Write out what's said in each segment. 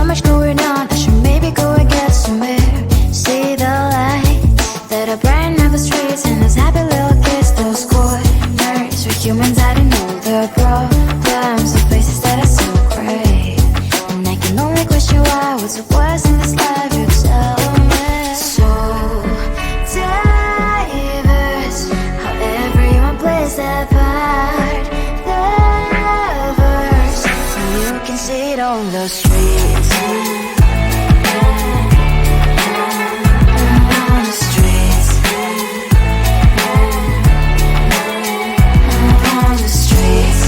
much going on, I should maybe go and get some air. See the lights that are brighten up the streets, and those happy little kids, those corners where humans hiding all their problems, the places that are so great. And I can only question why, what's the worst in this life, you tell me. So diverse, how everyone plays their part. Lovers, and you can see it on the streets. On the streets. On the streets.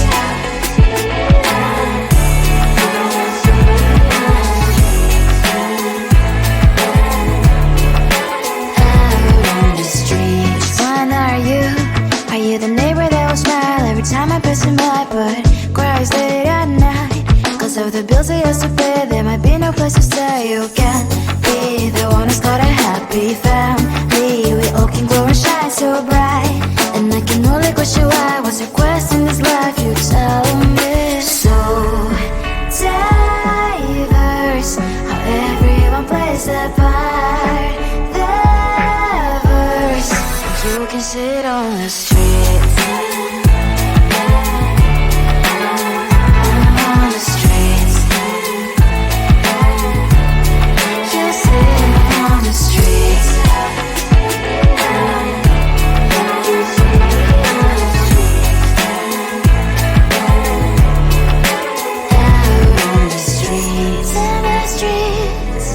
Are you the neighbor that will smile every time I pass him by, but cries late at night? Cause of the bills I used to pay, there might be no place to stay. You can be the one who's got a happy family. We all can glow and shine so bright, and I can only question why, what's your quest in this life, you tell me. So diverse, how everyone plays their part. Lovers, you can sit on the streets. On the streets. You sit on the streets. On the streets. On the streets.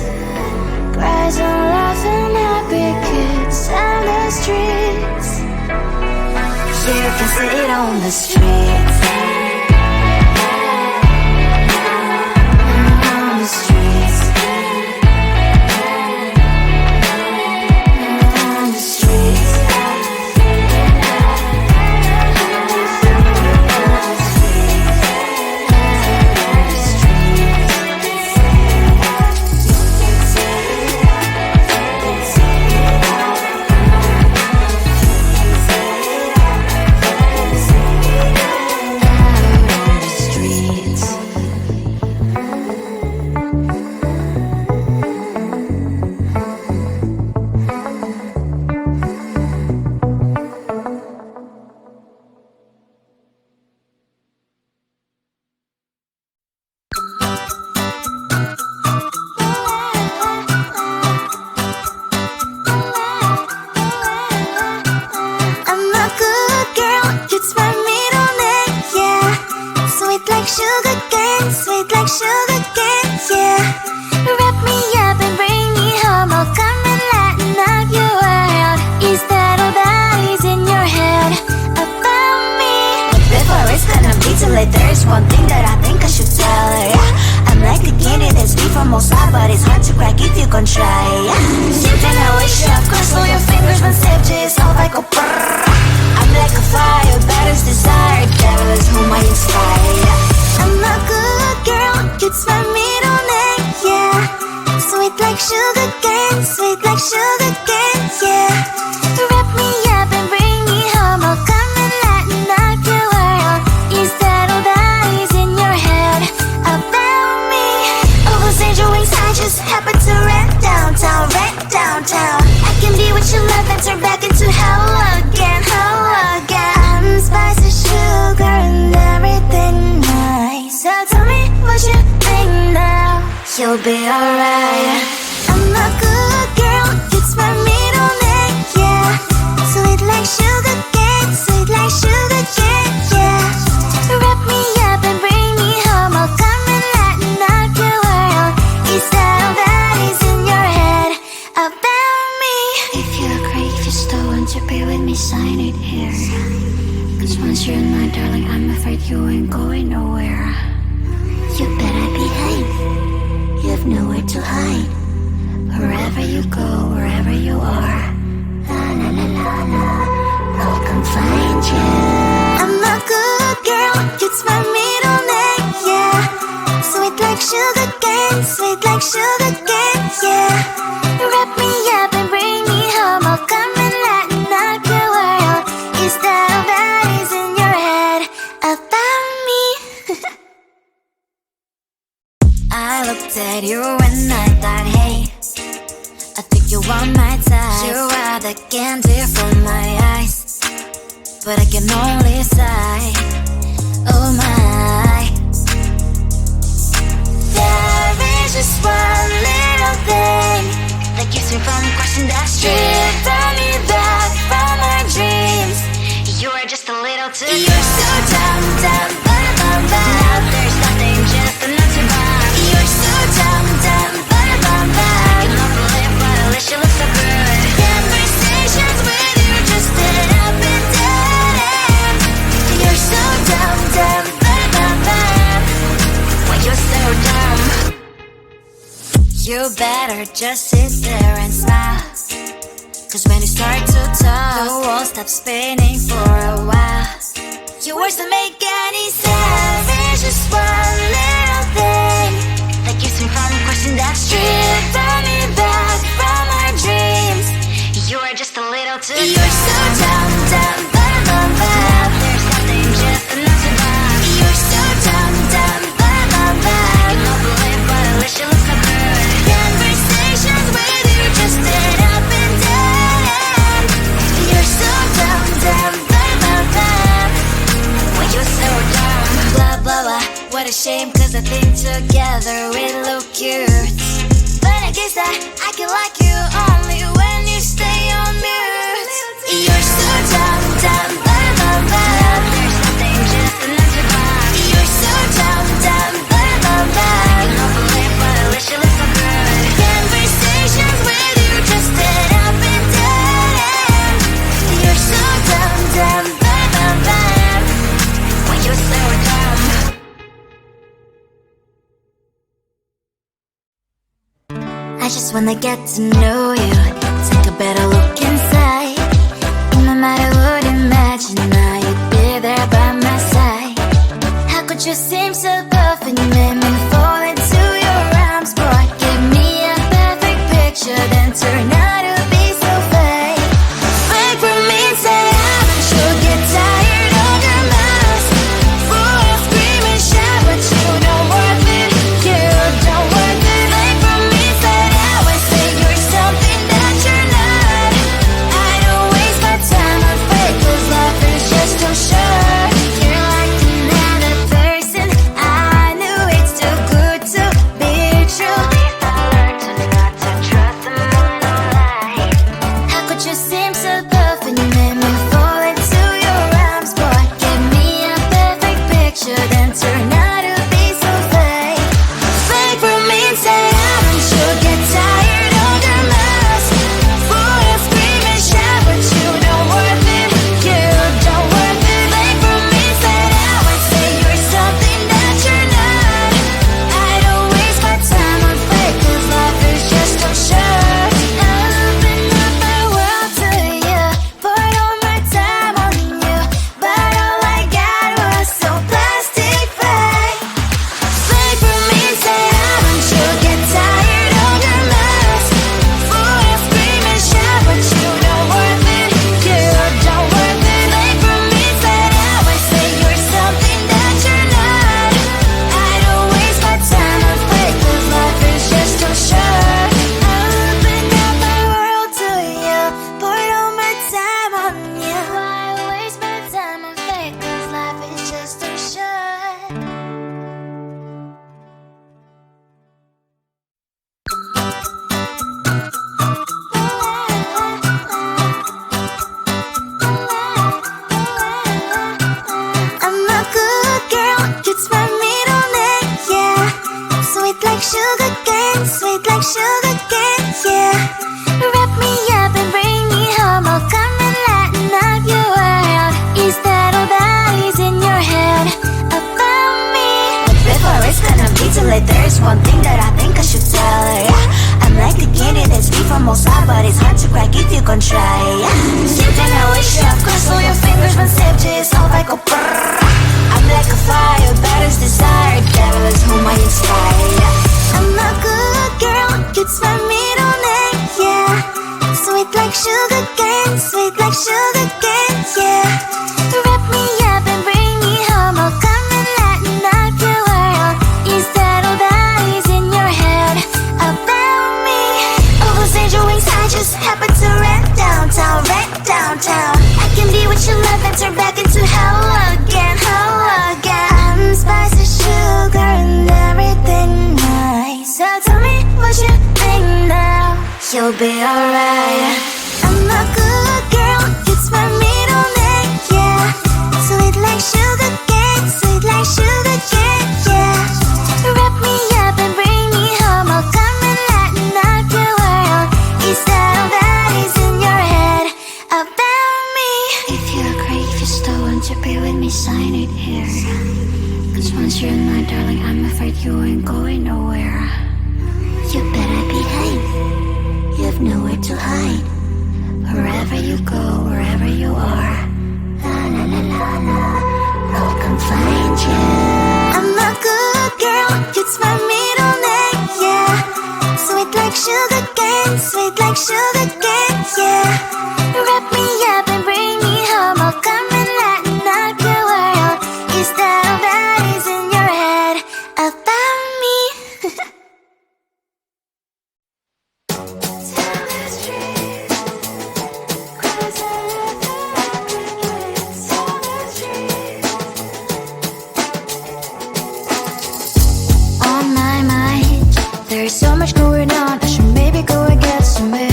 Cries and laughing happy kids. On the streets. You can sit on the streets. On the streets. On the streets. There's one thing that I think I should tell her, yeah. I'm like the candy that's deep from outside, but it's hard to crack if you can try, yeah. Something I wish you have crossed all your fingers when safety is all like a brrr. I'm like a fire, battles desire, devil is whom I inspire, yeah. I'm a good girl, it's my middle name, yeah. Sweet like sugar cane, sweet like sugar cane, yeah. Wrap me up and bring me home, I'll come and lighten up your world. Is that all that is in your head about me? All those angel wings I just happen to rent downtown, I can be what you love and turn back into hell again, I'm spicy sugar and everything nice. So tell me what you think now, you'll be alright. I'm a good girl, it's my middle name, yeah. Sweet like sugar cane, sweet like sugar cane, yeah. Wrap me up and bring me home, I'll come and lighten up your world. Is that all that is in your head about me? If you agree, if you still want to be with me, sign it here. Cause once you're in my darling, I'm afraid you ain't going nowhere. You better behave, you have nowhere to hide. Wherever you go, wherever you are, la la la la la, I'll come find you. I'm a good girl, it's my middle name, yeah. Sweet like sugar cane, sweet like sugar cane, yeah. Wrap me up and bring me home, I'll come and lighten up your world. Is that all that is in your head about me? I looked at you when I thought, hey, I think you want my type. You are the candy from my eyes, but I can only sigh, oh my. There is just one little thing that keeps me from crossing that street. Drive me back from our dreams. You are just a little too good. You're so dumb, dumb, ba-da-bum-bum. Now there's nothing, just enough to bomb. You're so dumb, dumb, ba-da-bum-bum. I can offer live, but at least you look so good. Conversations with you just end up in dead end. You're so dumb, dumb, ba-da-bum-bum. Why you're so dumb? You better just sit there and smile, 'cause when you start to talk, the world stops spinning for a while. Your words don't make any sense. There's just one little thing that keeps me from crossing that street. Drive me back from our dreams. You are just a little too good. You're so dumb, dumb, ba-da-bum-bum. There's nothing, just enough to bomb. You're so dumb, dumb, ba-da-bum-bum. I can not believe, but at least you look so good. Conversations with you just end up in dead end. You're so dumb, dumb, ba-da-bum-bum. Why you're so dumb? Blah, blah, blah. What a shame, 'cause I think together we look cute. But I guess that I can like you only when you stay on mute. You're so dumb, dumb, ba-da-bum-bum. There's nothing, just enough to bomb. You're so dumb, dumb, ba-da-bum-bum. I cannot believe, but at least you look so good. Conversations with you just end up in dead end. You're so dumb, dumb, ba-da-bum-bum. Why you're so dumb? I just wanna get to know you, take a better look inside. No matter what, imagine now you'd be there by my side. How could you seem so perfect, you made me fall into your arms, boy. Give me a perfect picture, then turn out to be so fake. Fake for me, say I'm sure get tired of your mess. Full of scream and shout, but you don't worth it, you don't worth it. Fake for me, say I always say you're something that you're not. I don't waste my time on fake, 'cause life is just too short. You're like another person, I knew it's too good to be true. At least I learned to not to trust them on no lie. How could you seem so perfect, you made me fall into your arms, boy. Give me a perfect picture, then turn out to be so fake. Fake for me, say I'm sure get tired of your mess. Full of scream and shout, but you don't worth it, you don't worth it. Fake for me, say I always say you're something that you're not. I don't waste my time on fake, 'cause life is just too short. I open up my world to you, poured all my time on you, but all I got was so plastic fake. Fake for me, say I'm sure get tired of your mess. Full of scream and shout, but you don't worth it, you don't worth it. Fake for me, say I always say you're something that you're not. I don't waste my time on fake, 'cause life is just too short. I opened up my world to you, poured all my time on you. Why waste my time on fake, 'cause life is just too short. I'm a good girl, it's my middle name, yeah. Sweet like sugar cane, sweet like sugar cane, yeah. Wrap me up and bring me home, I'll come and lighten up your world. Is that all that is in your head about me? But before it's gonna be too late, there's one thing that I think I should tell her, yeah. I'm like the candy that's deep from outside, but it's hard to crack if you can try, yeah. Something I wish you have crossed all your fingers when step just off, I go brrrr. I'm like a fire, batter's desire, devil is whom I inspire, yeah. I'm a good girl, it's my middle name, yeah. Sweet like sugar cane, sweet like sugar cane, yeah. Wrap me up and bring me home, I'll come and lighten up your world. Is that all that is in your head you'll be alright. I'm a good girl, it's my middle name, yeah. Sweet like sugar cane, sweet like sugar cane, yeah. Wrap me up and bring me home, I'll come and lighten up your world. Is that all that is in your head about me? If you're great, if you still want to be with me, sign it here. Cause once you're in my darling, I'm afraid you ain't going nowhere. You better behave, you have nowhere to hide. Wherever you go, wherever you are, la la la la la, I'll come find you. I'm a good girl, it's my middle name, yeah. Sweet like sugar cane, sweet like sugar cane, yeah. Wrap me up and bring me home, I'll come and lighten up your world. Is that all that is in your head about me? On my mind, there's so much going on, I should maybe go and get somewhere.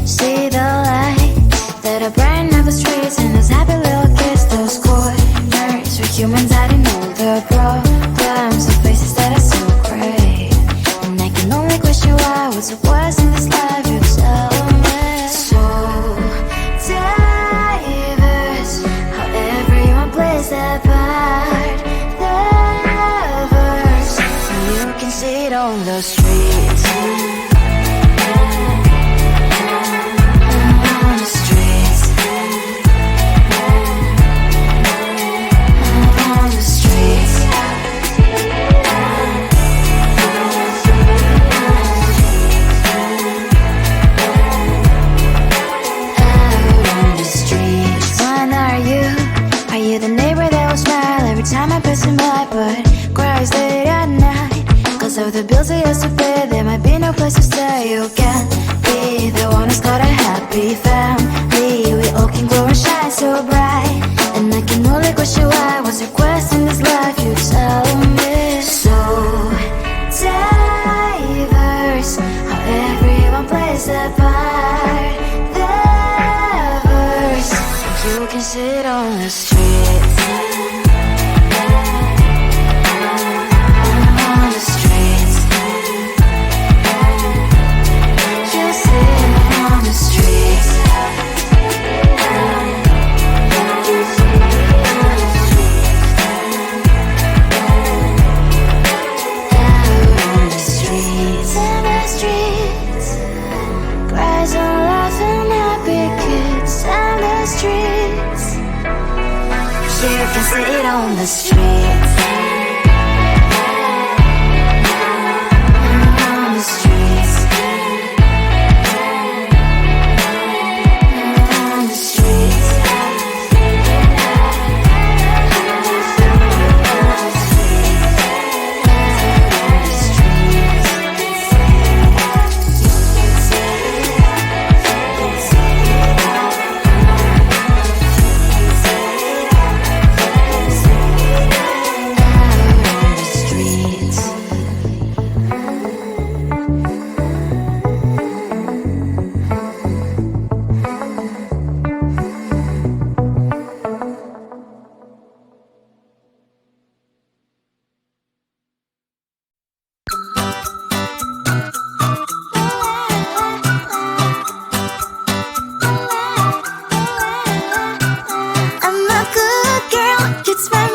See the lights that are brighten up the streets, and those happy little kids, those corners where humans hiding all the problems, the faces that are so gray. And I can only question why, what's the worst in this life, you tell me. So diverse, how everyone plays their part. Lovers, you can see it on the streets. On the streets. On the streets. Out on the streets. One, are you the neighbor that will smile every time I pass him by, but cries late at night? Cause of the bills I used to pay, there might be no place to stay. You can't be the one who's got a happy family. We all can grow and shine so bright, and I can only question why, what's your quest in this life, you tell me. So diverse, how everyone plays their part. Lovers, you can sit on the streets. On the streets. You sit on the streets. Out on the streets. In the streets. Cries and laughing happy kids. On the streets. You can sit on the streets. On the streets. On the streets. I'm a good girl, it's my